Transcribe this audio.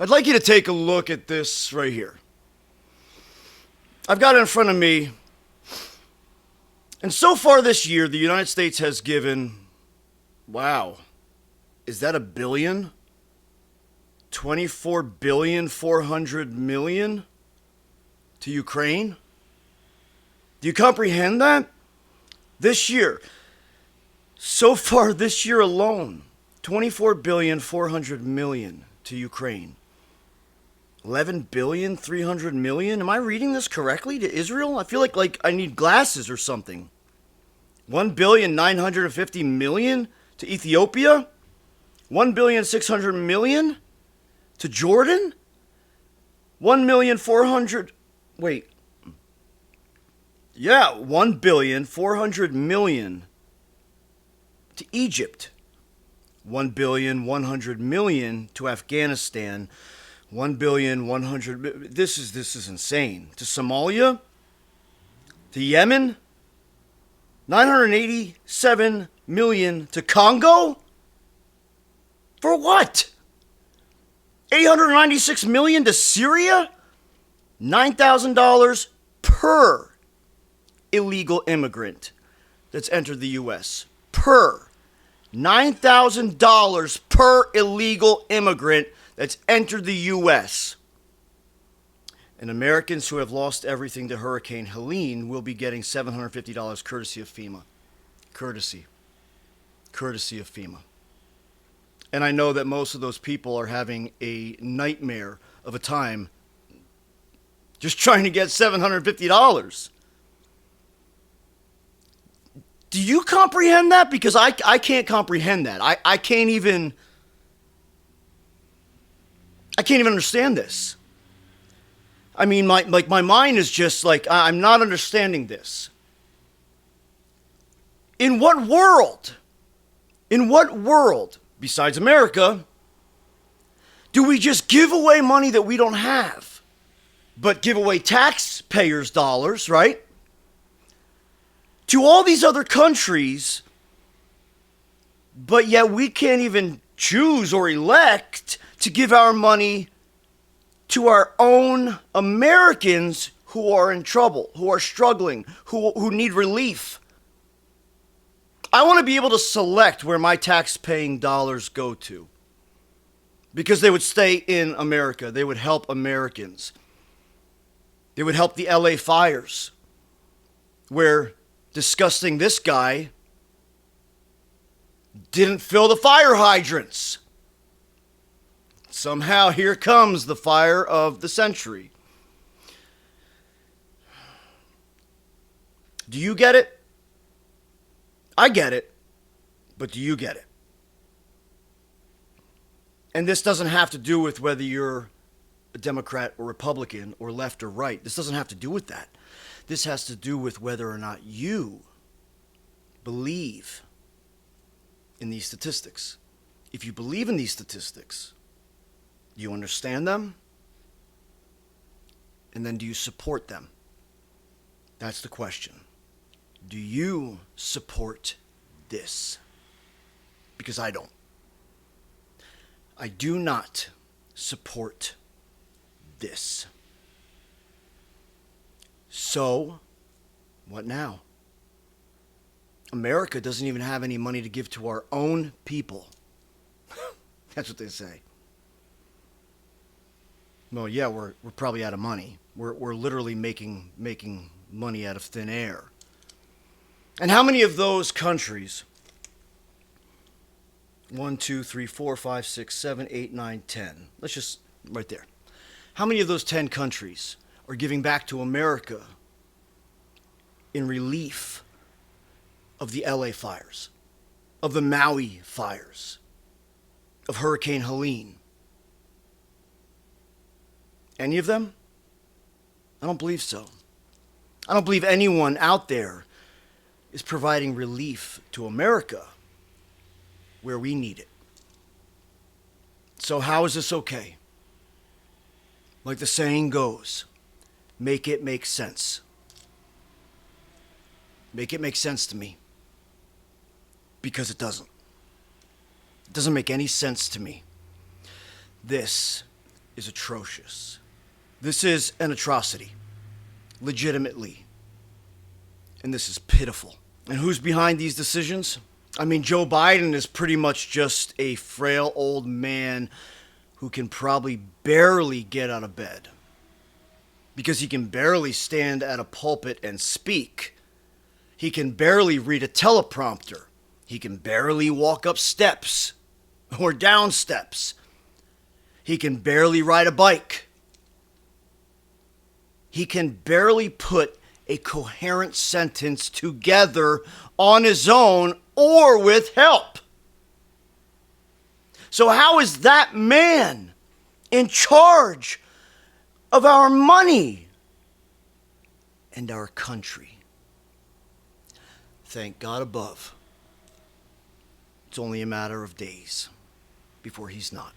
I'd like you to take a look at this right here. I've got it in front of me. And so far this year, the United States has given, wow, is that a billion? 24,400,000,000 to Ukraine? Do you comprehend that? This year, so far this year alone, 24,400,000,000 to Ukraine. 11,300,000,000. Am I reading this correctly to Israel? I feel like I need glasses or something. 1,950,000,000 to Ethiopia. 1,600,000,000 to Jordan. 1,400,000. Wait. Yeah, 1,400,000,000 to Egypt. 1,100,000,000 to Afghanistan. 1,100,000,000. This is insane. To Somalia, to Yemen, 987,000,000 to Congo. For what? 896,000,000 to Syria. $9,000 per illegal immigrant that's entered the U.S. Per $9,000 per illegal immigrant that's entered the U.S. And Americans who have lost everything to Hurricane Helene will be getting $750 courtesy of FEMA. Courtesy of FEMA. And I know that most of those people are having a nightmare of a time just trying to get $750. Do you comprehend that? Because I can't comprehend that. I can't even understand this. I mean, my mind is just like, I'm not understanding this. In what world, besides America, do we just give away money that we don't have, but give away taxpayers' dollars, right? To all these other countries, but yet we can't even choose or elect to give our money to our own Americans who are in trouble, who are struggling, who need relief. I want to be able to select where my tax-paying dollars go to, because they would stay in America. They would help Americans. They would help the LA fires, where disgusting this guy didn't fill the fire hydrants. Somehow here comes the fire of the century. Do you get it? I get it, but do you get it? And this doesn't have to do with whether you're a Democrat or Republican or left or right. This doesn't have to do with that. This has to do with whether or not you believe in these statistics. If you believe in these statistics, do you understand them? And then do you support them? That's the question. Do you support this? Because I don't. I do not support this. So, what now? America doesn't even have any money to give to our own people. That's what they say. Well, yeah, we're probably out of money. We're literally making money out of thin air. And how many of those countries, 1, 2, 3, 4, 5, 6, 7, 8, 9, 10, let's just, right there. How many of those 10 countries are giving back to America in relief of the LA fires, of the Maui fires, of Hurricane Helene? Any of them? I don't believe so. I don't believe anyone out there is providing relief to America where we need it. So how is this okay? Like the saying goes, make it make sense. Make it make sense to me. Because it doesn't. It doesn't make any sense to me. This is atrocious. This is an atrocity, legitimately. And this is pitiful. And who's behind these decisions? I mean, Joe Biden is pretty much just a frail old man who can probably barely get out of bed because he can barely stand at a pulpit and speak. He can barely read a teleprompter. He can barely walk up steps or down steps. He can barely ride a bike. He can barely put a coherent sentence together on his own or with help. So how is that man in charge of our money and our country? Thank God above. It's only a matter of days before he's not.